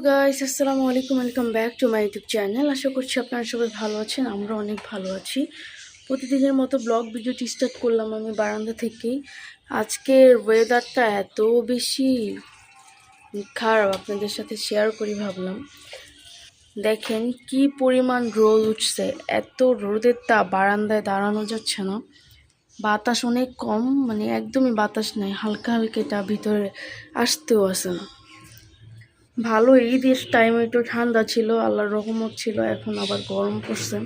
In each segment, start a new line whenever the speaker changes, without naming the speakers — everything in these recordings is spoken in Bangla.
গাইস আসসালামু আলাইকুম, welcome back to my YouTube channel. আশা করছি আপনারা সবাই ভালো আছেন, আমরা অনেক ভালো আছি। প্রতিদিনের মতো ব্লগ ভিডিওটি স্টার্ট করলাম আমি বারান্দা থেকেই। আজকের ওয়েদারটা এত বেশি খারাপ, আপনাদের সাথে শেয়ার করি ভাবলাম। দেখেন কি পরিমাণ রোদ উঠছে, এত রোদের তাপ, বারান্দায় দাঁড়ানো যাচ্ছে না। বাতাস অনেক কম, মানে একদমই বাতাস নেই, হালকা হালকা এটা ভিতরে আসতেও আসে না। ভালো ঈদের টাইমে একটু ঠান্ডা ছিল, আল্লাহর রহমত ছিল। এখন আবার গরম পড়ছে,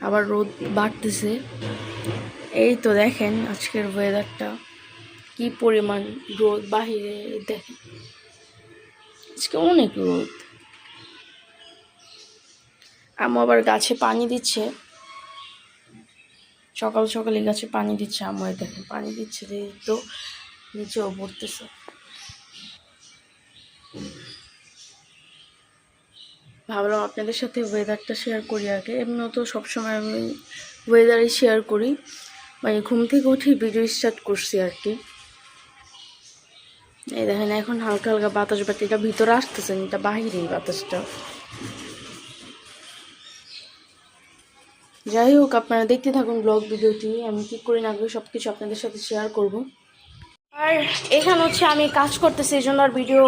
আবার রোদ বাড়তেছে। এই তো দেখেন আজকের ওয়েদারটা কি পরিমাণ রোদ, বাহিরে দেখেন আজকে অনেক রোদ। আম্মু আবার গাছে পানি দিচ্ছে, সকাল সকালে গাছে পানি দিচ্ছে আম্মু। দেখেন পানি দিচ্ছে, তো নিচেও পড়তেছে। ভাবলাম আপনাদের সাথে ওয়েদারটা শেয়ার করি আগে। এমনিও তো সবসময় আমি ওয়েদারই শেয়ার করি, মানে ঘুম থেকে উঠেই ভিডিও স্টার্ট করছি আর কি। এই দেখেন এখন হালকা হালকা বাতাস, বাট এটা ভিতরে আসতেছে না, এটা বাহিরেই বাতাসটা। যাই হোক, আপনারা দেখতে থাকুন ব্লগ ভিডিওটি, আমি কী করি না করি সব কিছু আপনাদের সাথে শেয়ার করব। আর এখানে হচ্ছে আমি কাজ করতেছি, এই জন্য আর ভিডিও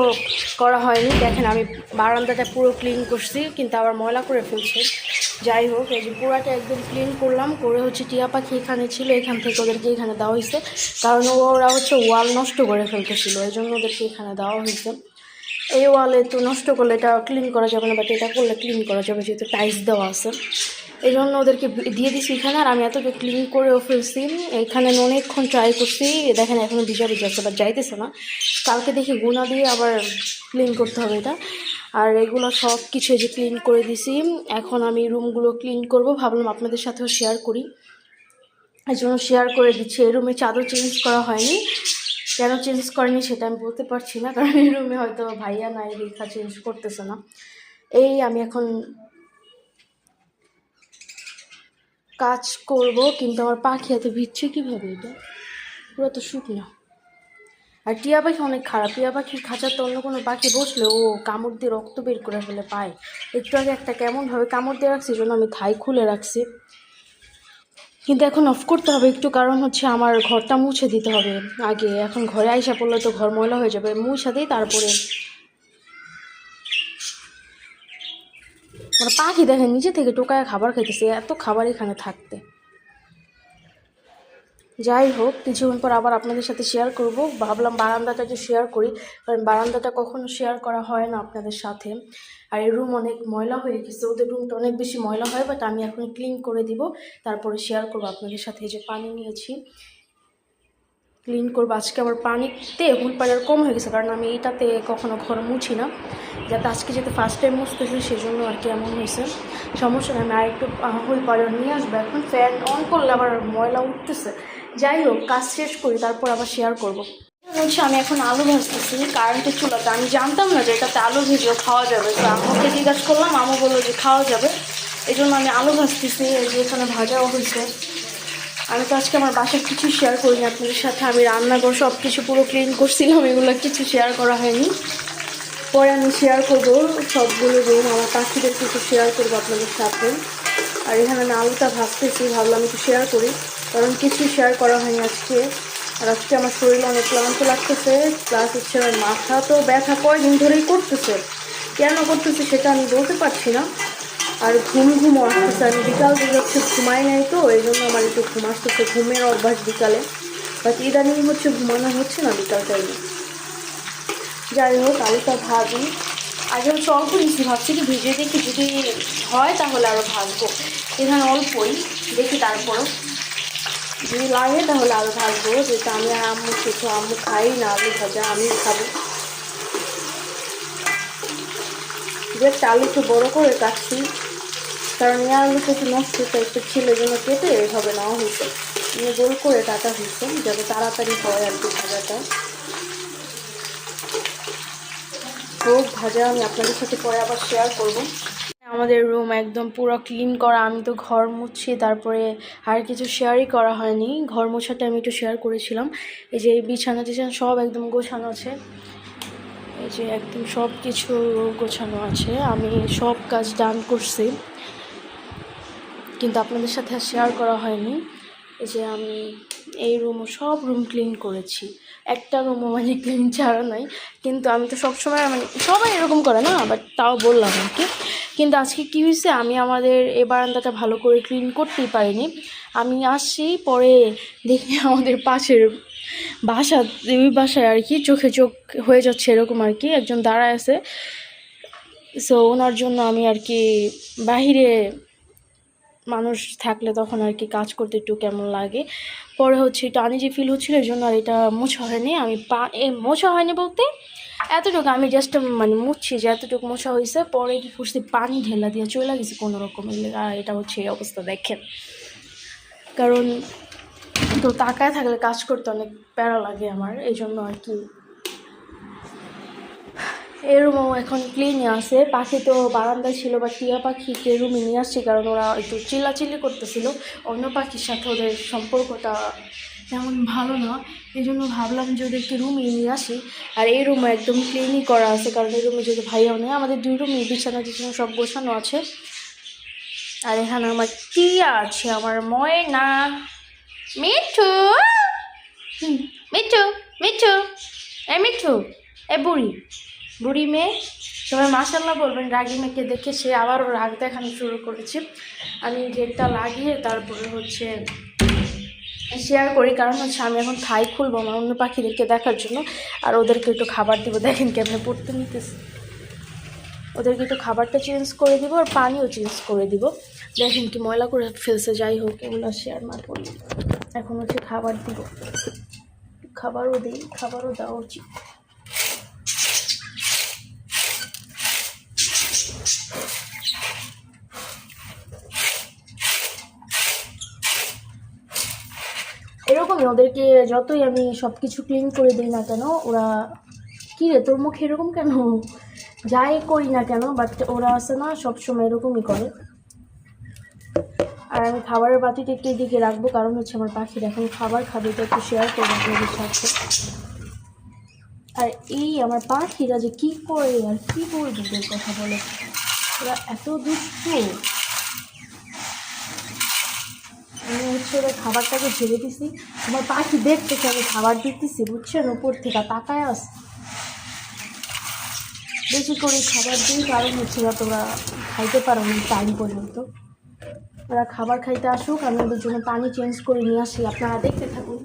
করা হয়নি। দেখেন আমি বারান্দাটা পুরো ক্লিন করছি, কিন্তু আবার ময়লা করে ফেলছে। যাই হোক, এই যে পুরাটা একদম ক্লিন করলাম, করে হচ্ছে টিয়া পাখি এখানে ছিল, এখান থেকে ওদেরকে এখানে দেওয়া হয়েছে। কারণ ওরা হচ্ছে ওয়াল নষ্ট করে ফেলতেছিল, এই জন্য ওদেরকে এখানে দেওয়া হয়েছে। এই ওয়ালে তো নষ্ট করলে এটা ক্লিন করা যাবে না, বাট এটা করলে ক্লিন করা যাবে, যেহেতু টাইলস দেওয়া আছে। এই জন্য ওদেরকে দিয়ে দিছি এখানে। আর আমি এতটা ক্লিন করেও ফেলছি, এখানে অনেকক্ষণ ট্রাই করছি। দেখেন এখনও ভিজা ভিজা আছে, বাট যাইতেছে না। কালকে দেখি গুণা দিয়ে আবার ক্লিন করতে হবে এটা। আর এগুলো সব কিছু যে ক্লিন করে দিছি, এখন আমি রুমগুলো ক্লিন করব। ভাবলাম আপনাদের সাথেও শেয়ার করি, এই জন্য শেয়ার করে দিচ্ছি। এই রুমে চাদর চেঞ্জ করা হয়নি, কেন চেঞ্জ করেনি সেটা আমি বলতে পারছি না, কারণ এই রুমে হয়তো ভাইয়া নাই, রেখা চেঞ্জ করতেছে না। এই আমি এখন কাজ করব, কিন্তু আমার পাখি এত ভিজছে কীভাবে, এটা পুরো তো শুকনো। আর টিয়া পাখি অনেক খারাপ, টিয়া পাখির খাঁচাতে অন্য কোনো পাখি বসলে ও কামড় দিয়ে রক্ত বের করে ফেলে পায়। একটু আগে একটা কেমনভাবে কামড় দিয়ে রাখছি, জন্য আমি থাই খুলে রাখছি। কিন্তু এখন অফ করতে হবে একটু, কারণ হচ্ছে আমার ঘরটা মুছে দিতে হবে আগে। এখন ঘরে আইসা পড়লে তো ঘর ময়লা হয়ে যাবে, মুছে দিই তারপরে। মানে পাখি দেখেন নিজে থেকে টোকায় খাবার খাইতেছে, এত খাবার এখানে থাকতে। যাই হোক, কিছুক্ষণ পর আবার আপনাদের সাথে শেয়ার করব। ভাবলাম বারান্দাটা যে শেয়ার করি, কারণ বারান্দাটা কখনো শেয়ার করা হয় না আপনাদের সাথে। আর এই রুম অনেক ময়লা হয়ে গেছে, ওদের রুমটা অনেক বেশি ময়লা হয়, বাট আমি এখন ক্লিন করে দিব, তারপরে শেয়ার করবো আপনাদের সাথে। এই যে পানি নিয়েছি, ক্লিন করবো আজকে। আবার পানিতে হুল পাড়ার কম হয়ে গেছে, কারণ আমি এইটাতে কখনো ঘর মুছি না, যাতে আজকে যেতে ফার্স্ট টাইম মুছতেছি, সেই জন্য আর কি এমন হয়েছে। সমস্যা নেই, আমি আরেকটু হুল পাড়ার নিয়ে আসবো। এখন ফ্যান অন করলে আবার ময়লা উঠতেছে। যাই হোক, কাজ শেষ করি, তারপর আবার শেয়ার করবো। হচ্ছে আমি এখন আলু ভাজতেছি কারেন্টের চুলাতে। আমি জানতাম না যে এটাতে আলু ভেজেও খাওয়া যাবে, তো আম্মুকে জিজ্ঞাসা করলাম, আম্মু বললো যে খাওয়া যাবে। এই জন্য আমি আলু ভাজতেছি, এই যে এখানে ভাজাও হয়েছে। আমি তো আজকে আমার বাসার কিছু শেয়ার করিনি আপনাদের সাথে। আমি রান্নাঘর সব কিছু পুরো ক্লিন করছিলাম, এগুলো কিছু শেয়ার করা হয়নি। পরে আমি শেয়ার করবো সবগুলো রুম, আমার পাখিদের কিছু শেয়ার করবো আপনাদের সাথে। আর এখানে আমি আলুটা ভাজতেছি, ভাবলাম একটু শেয়ার করি, কারণ কিছু শেয়ার করা হয়নি আজকে। আর আজকে আমার শরীরে অনেক ক্লান্ত লাগতেছে, প্লাস হচ্ছে আমার মাথা তো ব্যথা কয়েকদিন ধরেই করতেছে। কেন করতেছে সেটা আমি বলতে পারছি না। আর ঘুম আসতেছে, আমি বিকাল দিকে হচ্ছে ঘুমাই নাই, তো এই জন্য আমার একটু ঘুম আসতেছে, ঘুমের অভ্যাস বিকালে। বাট ইদানিং হচ্ছে ঘুমানো হচ্ছে না বিকাল টাইমে। যাই হোক, আলুটা ভাজি। আগে হচ্ছে অল্প নিচ্ছি, ভাবছি কি ভিজে দেখি, যদি হয় তাহলে আরও ভাজবো। এখানে অল্পই দেখি, তারপরও যদি লাগে তাহলে আরও ভাজবো, যেহেতু আমি আর আম্মু কিছু, আম্মু খাই না আলু ভাজা, আমি খাবো। যে একটা আলু একটু বড়ো করে কাটছি, কারণ এই আলুটা একটু নষ্ট একটু ছিল, জন্য কেটে এভাবে নেওয়া হয়েছে, গোল করে কাটা হয়েছে যাতে তাড়াতাড়ি হয় আর কি ভাজাটা। হোক ভাজা, আমি আপনাদের সাথে পরে আবার শেয়ার করব। আমাদের রুম একদম পুরো ক্লিন করা, আমি তো ঘর মুছছি, তারপরে আর কিছু শেয়ারই করা হয়নি। ঘর মোছাটা আমি একটু শেয়ার করেছিলাম। এই যে বিছানা টিছানা সব একদম গোছানো আছে, এই যে একদম সব কিছু গোছানো আছে, আমি সব কাজ ডান করছি, কিন্তু আপনাদের সাথে আর শেয়ার করা হয়নি। এই যে আমি এই রুমও সব রুম ক্লিন করেছি, একটা রুমও মানে ক্লিন ছাড়া নাই। কিন্তু আমি তো সবসময় মানে সবাই এরকম করে না, বাট তাও বললাম আর কি। কিন্তু আজকে কী হয়েছে, আমি আমাদের এই বারান্দাটা ভালো করে ক্লিন করতেই পারিনি। আমি আসছি পরে দেখি আমাদের পাশের ওই বাসায় আর কি চোখে চোখ হয়ে যাচ্ছে এরকম আর কি, একজন দাঁড়ায় আছে। সো ওনার জন্য আমি আর কি বাহিরে মানুষ থাকলে তখন আর কি কাজ করতে একটু কেমন লাগে, পরে হচ্ছে একটু আনইজি ফিল হচ্ছিলো, এই জন্য আর এটা মোছা হয়নি। আমি মোছা হয়নি বলতে এতটুকু আমি জাস্ট মানে মুছছি যে এতটুকু মোছা হয়েছে, পরে কি করছি পানি ঢেলা দিয়ে চলে গেছি কোনো রকম। আর এটা হচ্ছে এই অবস্থা দেখেন, কারণ তো তাকায় থাকলে কাজ করতে অনেক প্যারা লাগে আমার, এই জন্য আর কি। এই রুমও এখন ক্লিনই আছে। পাখি তো বারান্দায় ছিল, বা টিয়া পাখিকে রুমে নিয়ে আসছি কারণ ওরা একটু চিল্লাচিল্লি করতেছিল, অন্য পাখির সাথে ওদের সম্পর্কটা তেমন ভালো না, এই জন্য ভাবলাম যে ওদেরকে রুমে নিয়ে আসি। আর এই রুমে একদম ক্লিনই করা আছে, কারণ এই রুমে যদি ভাইয়াও নেই, আমাদের 2 রুমে বিছানা টিছানা সব গোছানো আছে। আর এখানে আমার টিয়া আছে, আমার ময়না মিঠু, মিঠু মিঠু এ মিঠু, এ বুড়ি মেয়ে। সবাই মাশাআল্লাহ বলবেন, রাগী মেয়েকে দেখে সে আবারও রাগ দেখানো শুরু করেছে। আমি গেটটা লাগিয়ে তারপরে হচ্ছে শেয়ার করি, কারণ হচ্ছে আমি এখন থাই খুলবো আমার অন্য পাখিদেরকে দেখার জন্য, আর ওদেরকে একটু খাবার দিব। দেখেন কেমনে পড়তে নিতেছে, ওদেরকে একটু খাবারটা চেঞ্জ করে দিব আর পানিও চেঞ্জ করে দিব। দেখেন কি ময়লা করে ফেলছে, যাই হোক এগুলো শেয়ার না করি। এখন হচ্ছে খাবার দিব, খাবারও দিই, খাবারও দেওয়া উচিত। এরকমই ওদেরকে যতই আমি সব কিছু ক্লিন করে দিই না কেন, ওরা কী রে তোর মুখে এরকম কেন, যাই করি না কেন, বাট ওরা আছে না সবসময় এরকমই করে। আর আমি খাবারের বাটিটা একটু এদিকে রাখবো, কারণ হচ্ছে আমার পাখির এখন খাবার খাবে, তো একটু শেয়ার করবো আপনাদের সাথে। আর এই আমার পাখিরা যে কী করে আর কী করবে ওদের কথা বলে, ওরা এত দুষ্টু। আমি হচ্ছে ওদের খাবারটাকে ঝেড়ে দিছি, আমার পাখি দেখতেছে আমি খাবার দিতেছি, বুঝছেন, উপর থেকে তাকায় আস। বেশি করে খাবার দিই, কারণ হচ্ছে তোরা খাইতে পারো না টাইম পর্যন্ত। ওরা খাবার খাইতে আসুক, আমি ওদের জন্য পানি চেঞ্জ করে নিয়ে আসি, আপনারা দেখতে থাকুন।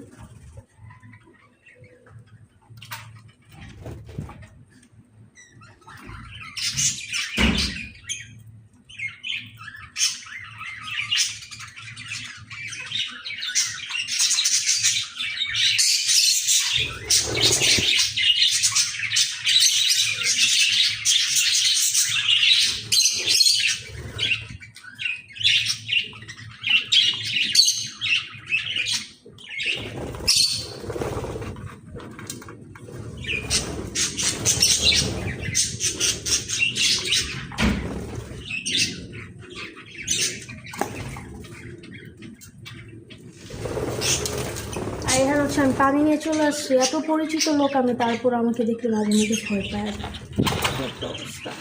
এখানে হচ্ছে আমি পানি নিয়ে চলে আসছি, এত পরিচিত লোক আমি, তারপর আমাকে দেখতে মাঝে মাঝে ভয় পায়।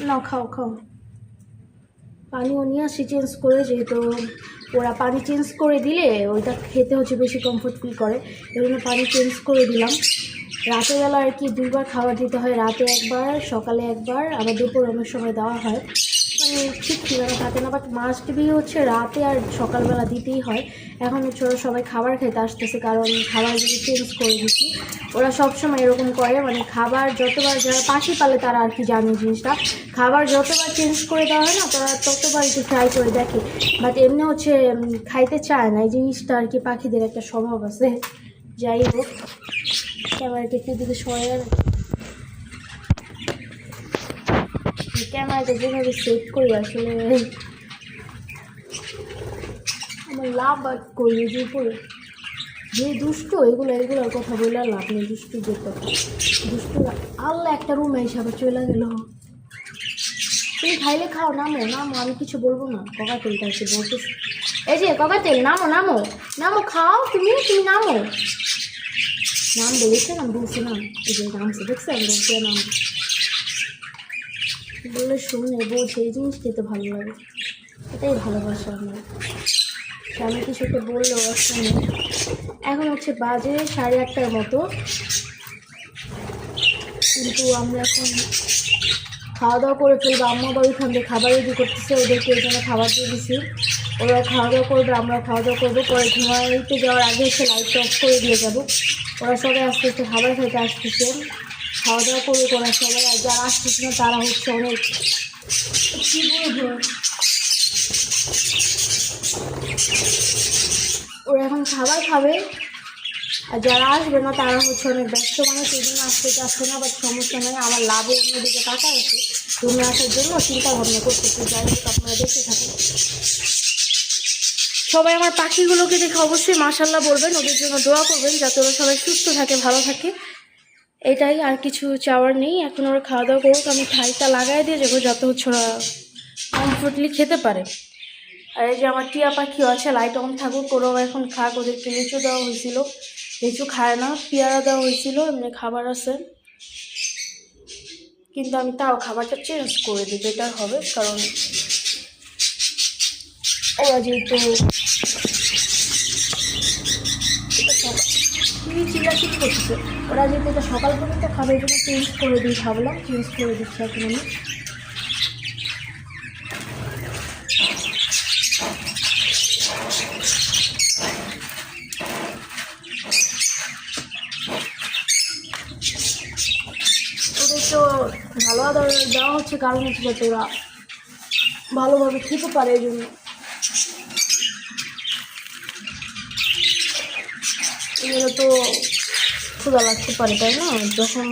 না খাও খাও, পানিও নিয়ে আসি চেঞ্জ করে, যেহেতু ওরা পানি চেঞ্জ করে দিলে ওইটা খেতে হচ্ছে বেশি কমফোর্ট ফিল করে, এই জন্য পানি চেঞ্জ করে দিলাম। রাতের বেলা আর কি 2 বার খাবার দিতে হয়, রাতে একবার সকালে একবার, আবার দুপুর অনেক সময় দেওয়া হয়, মানে ঠিক ঠিকানা থাকে না, বাট মাস্ট বি হচ্ছে রাতে আর সকালবেলা দিতেই হয়। এখন হচ্ছে ওরা সবাই খাবার খেতে আসতেছে, কারণ খাবার যদি চেঞ্জ করে দিচ্ছি, ওরা সবসময় এরকম করে, মানে খাবার যতবার, যারা পাখি পালে তারা আর কি জানে জিনিসটা, খাবার যতবার চেঞ্জ করে দেওয়া হয় না তারা ততবার একটু ট্রাই করে দেখে, বাট এমনি হচ্ছে খাইতে চায় না, এই জিনিসটা আর কি পাখিদের একটা স্বভাব আছে। যাই হোক, ক্যামেরাটা একটু দিকে সরে গেল, ক্যামেরাটা যেভাবে সেট করি আসলে আমার লাভ করি যে উপরে যে দুষ্ট, এগুলোর কথা বলে লাভ নেই, দুষ্টু যে কথা, দুষ্টু আল্লাহ একটা রুমে হিসাবে চলে গেল। তুমি খাইলে খাও, নামো নামো, আমি কিছু বলবো না, ককাতেলটা এসে বলতে, এই যে ককাতেল নামো নামো নামো, খাও তুমি নামো, নাম বলেছে না, বলছে না, এই যে নামছে দেখছে, আমি বলছে নাম, বললে শুনে বউ সেই জিনিস খেতে ভালো লাগে, এটাই ভালোবাসা আমার। আমি কিছুকে বললেও শুনে। এখন হচ্ছে বাজে 8:30টার মতো, কিন্তু আমরা এখন খাওয়া দাওয়া করে ফেলবো। আম্মা আবার ওইখান থেকে খাবার রেডি করতেছে, ওদেরকে ওই জন্য খাবার দিয়ে দিছি। ওরা খাওয়া দাওয়া করবে, আমরা খাওয়া দাওয়া করবো। পরে ঘুমাইতে যাওয়ার আগে হচ্ছে লাইটটা অফ করে দিয়ে যাবো। ওরা সবাই আস্তে আস্তে খাবার খাইতে আসতেছে, খাওয়া দাওয়া করবে ওরা সবাই। আর যারা আসতেছে না তারা হচ্ছে অনেক কী বলবো, ওরা এখন খাবার খাবে। আর যারা আসবে না তারা হচ্ছে অনেক ব্যস্ত মানুষ, এই জন্য আসতে চাচ্ছে না। বাট সমস্যা নেই, আমার লাভও অন্যদিকে টাকা আছে, রুমে আসার জন্য চিন্তা ভাবনা করতেছে। যাই হোক, আপনারা দেখতে থাকুন। সবাই আমার পাখিগুলোকে দেখে অবশ্যই মাশাআল্লাহ বলবেন, ওদের জন্য দোয়া করবেন যাতে ওরা সবাই সুস্থ থাকে, ভালো থাকে। এটাই, আর কিছু চাওয়ার নেই। এখন ওরা খাওয়া দাওয়া করুক, আমি খাইটা লাগাই দিয়ে যাবো যাতে হচ্ছে ওরা কমফোর্টলি খেতে পারে। আর এই যে আমার টিয়া পাখিও আছে, লাইট অন থাকুক, ওরাও এখন খাক। ওদেরকে লিচু দেওয়া হয়েছিল, লিচু খায় না। পেয়ারা দেওয়া হয়েছিল, এমনি খাবার আছে, কিন্তু আমি তাও খাবারটা চেঞ্জ করে দিই, বেটার হবে। কারণ ওরা যেহেতু চিল্লাচিল্লি করতেছে, ওরা যেহেতু এটা সকাল পর্যন্ত খাবে, এই জন্য চেঞ্জ করে দিই, ভাবলাম চেঞ্জ করে দিচ্ছি এখন আমি। ওদের তো ভালো আদর দেওয়া হচ্ছে, কারণ হচ্ছে যাতে ওরা ভালোভাবে খেতে পারে, এই জন্য। এগুলো তো ক্ষুধা লাগতে পারে, তাই না? যখন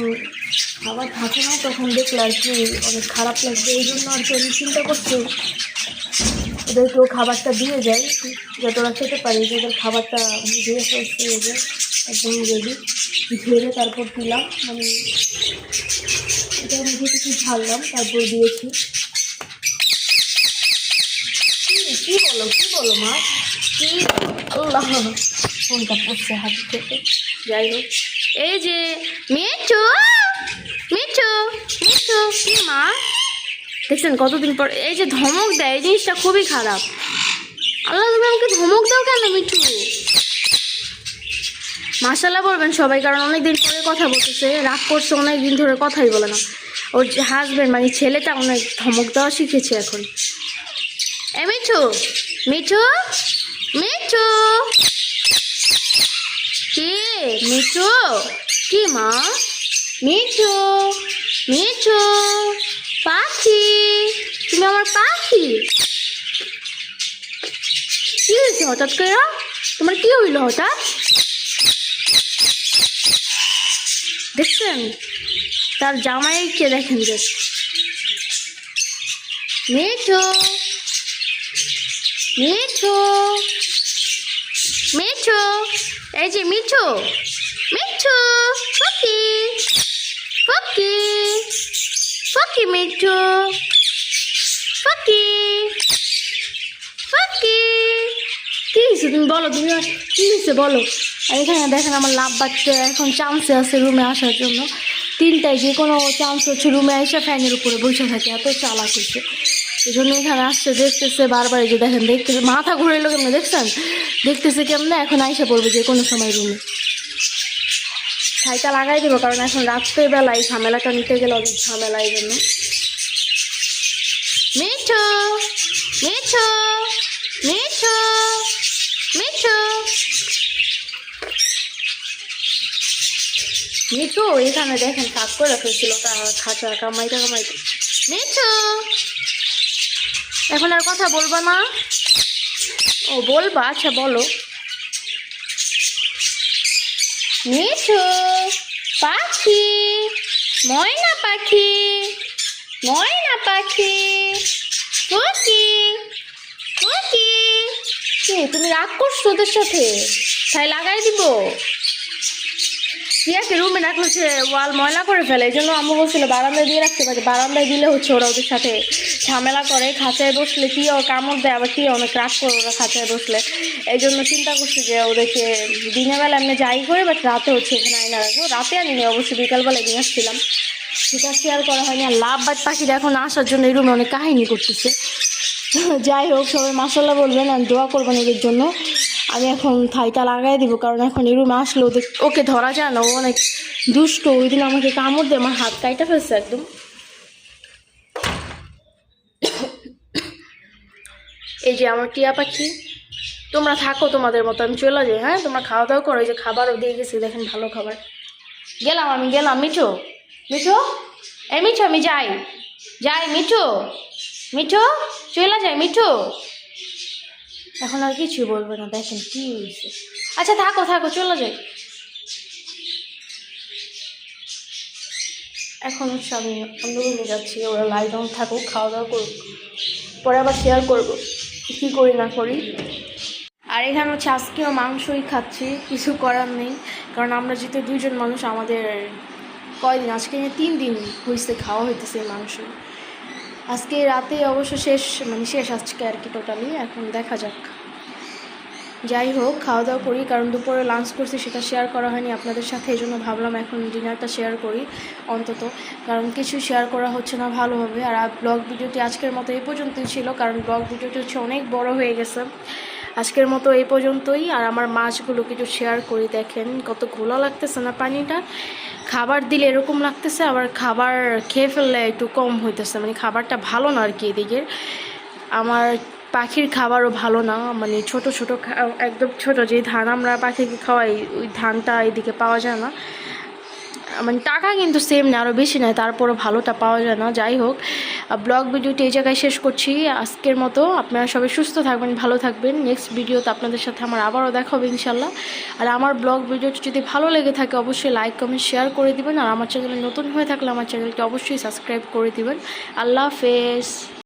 খাবার থাকে না তখন দেখলে আর কি অনেক খারাপ লাগবে, এই জন্য আর কি আমি চিন্তা করছি ওদেরকেও খাবারটা দিয়ে যাই যাতে ওরা খেতে পারে। ওদের খাবারটা দিয়ে ফেলছি, ওদের একদম রেডি, ধুয়ে তারপর দিলাম। মানে এটা আমি কিছু ঝাড়লাম, তারপর দিয়েছি। কি বলো কি বলো মা, কি? আল্লাহ, ফোনটা পড়ছে হাত থেকে। যাই হোক, এই যে মিঠু মিঠু মিঠু, কি মা দেখছেন কতদিন পর এই যে ধমক দেয়, এই জিনিসটা খুবই খারাপ। আল্লাহ, তুমি আমাকে ধমক দাও কেন মিঠু? মাশাআল্লাহ বলবেন সবাই, কারণ অনেকদিন পরে কথা বলতেছে, রাগ করছে, অনেকদিন ধরে কথাই বলে না। ওর যে হাজবেন্ড মানে ছেলেটা অনেক ধমক দেওয়া শিখেছে এখন। এ মিঠু মিঠু মিঠু, কি মিঠু? কি মা? মিঠু মিঠু পাখি, তুমি আমার পাখি। কি হয়েছে হঠাৎ করে? তোমার কি হইলো হঠাৎ? দেখছেন তার জামাইকে দেখেন, দেখ মিঠু মিঠু মিঠু, এই যে মিঠু মিঠু, পাখি পাখি পাখি, মিঠু পাখি পাখি। কি হয়েছে তুমি বলো, তুমি কি হয়েছে বলো। আর এখানে দেখেন আমার লাভ বাচ্চা এখন চান্সে আছে রুমে আসার জন্য। 3টায় যে কোনো চান্স হচ্ছে রুমে এসে ফ্যানের উপরে বসে থাকে, এত চালাক হচ্ছে। এই জন্য এখানে আসছে, দেখতেছে বারবার। এই যে দেখেন, দেখতেছে, মাথা ঘুরে এলো কেমনে দেখছেন, দেখতেছে কেমনে। এখন আইসা পড়বে যে কোনো সময় রুমে। ছাইটা লাগাই দেবো, কারণ এখন রাত্রেবেলায় ঝামেলাটা নিতে গেলে অনেক ঝামেলা, এই জন্য। মিঠু মিঠু মিঠু মিঠু মিঠু, এখানে দেখেন কাজ করে ফেলছিল খাঁচা কামাইতে কামাইতে। মিঠু, এখন আর কথা বলবা না? ও বলবা, আচ্ছা বলো। মিঠু পাখি, ময়না পাখি ময়না পাখি, পাখি পাখি। কি তুমি রাগ করছো ওদের সাথে? তাই লাগাই দিব। টিয়াকে রুমে রাখলে হচ্ছে ওয়াল ময়লা করে ফেলে, এই জন্য আম্মু বলছিল বারান্দায় দিয়ে রাখতে পারে। বারান্দায় দিলে হচ্ছে ওরা ওদের সাথে ঝামেলা করে, খাঁচায় বসলে টিয়া কামড় দেয়, আবার টিয়া অনেক রাগ করে ওরা খাঁচায় বসলে। এই জন্য চিন্তা করছি যে ওদেরকে দিনের বেলা এমনি যাই করে, বাট রাতে হচ্ছে এখানে আইনা রাখবো। রাতে আনিনি অবশ্যই, বিকালবেলায় নিয়ে আসছিলাম। সেটা শেয়ার করা হয়নি। আর লাভ বাট পাখিটা এখন আসার জন্য এই রুমে অনেক কাহিনী করতেছে। যাই হোক, সবাই মাসাল্লাহ বলবেন আর দোয়া করবেন এদের জন্য। আমি এখন থাইটা লাগাই দিব, কারণ এখন এই রুমে আসলে ওকে ধরা যায় না, ও অনেক দুষ্ট। ওই দিন আমাকে কামড় দিয়ে আমার হাত কাইটা ফেলছে একদম। এই যে আমার টিয়া পাখি, তোমরা থাকো তোমাদের মতো, আমি চলে যাই। হ্যাঁ, তোমরা খাওয়া দাওয়া করো। এই যে খাবারও দিয়ে গেছি, দেখেন ভালো খাবার। আমি গেলাম। মিঠু, মিঠু, এই মিঠু, আমি যাই মিঠু, মিঠু চলে যায় মিঠু। এখন আর কিছুই বলবে না, দেখেন কি হয়েছে। আচ্ছা থাকো চলে যাই। এখন হচ্ছে আমি অন্য রুমে যাচ্ছি, ওরা লাইট অন থাকুক, খাওয়া দাওয়া করুক, পরে আবার শেয়ার করবো কী করি না করি। আর এখানে হচ্ছে আজকেও মাংসই খাচ্ছি, কিছু করার নেই, কারণ আমরা যেহেতু 2 জন মানুষ, আমাদের কয়দিন, আজকে 3 দিন হয়েছে খাওয়া হইতেছে মাংস। আজকে রাতে অবশ্য শেষ আজকে আর কি টোটালি। এখন দেখা যাক, যাই হোক খাওয়া দাওয়া করি, কারণ দুপুরে লাঞ্চ করছি সেটা শেয়ার করা হয়নি আপনাদের সাথে, এই জন্য ভাবলাম এখন ডিনারটা শেয়ার করি অন্তত, কারণ কিছু শেয়ার করা হচ্ছে না ভালোভাবে। আর ব্লগ ভিডিওটি আজকের মতো এই পর্যন্তই ছিল, কারণ ব্লগ ভিডিওটি হচ্ছে অনেক বড় হয়ে গেছে। আজকের মতো এই পর্যন্তই। আর আমার মাছগুলো কিছু শেয়ার করি, দেখেন কত ঘোলা লাগতেছে না পানিটা। খাবার দিলে এরকম লাগতেছে, আবার খাবার খেয়ে ফেললে একটু কম হইতেছে, খাবারটা ভালো না আর কি। এদিকে আমার পাখির খাবারও ভালো না, ছোট একদম ছোট যে ধান আমরা পাখিকে খাওয়াই, ওই ধানটা এদিকে পাওয়া যায় না। টাকা কিন্তু সেম না, আরও বেশি নেয়, তারপরও ভালোটা পাওয়া যায় না। যাই হোক, ব্লগ ভিডিওটি এই জায়গায় শেষ করছি আজকের মতো। আপনারা সবাই সুস্থ থাকবেন, ভালো থাকবেন। নেক্সট ভিডিওতে আপনাদের সাথে আমার আবারও দেখা হবে ইনশাল্লাহ। আর আমার ব্লগ ভিডিওটি যদি ভালো লেগে থাকে অবশ্যই লাইক কমেন্ট শেয়ার করে দিবেন। আর আমার চ্যানেলে নতুন হয়ে থাকলে আমার চ্যানেলটি অবশ্যই সাবস্ক্রাইব করে দিবেন। আল্লাহ হাফেজ।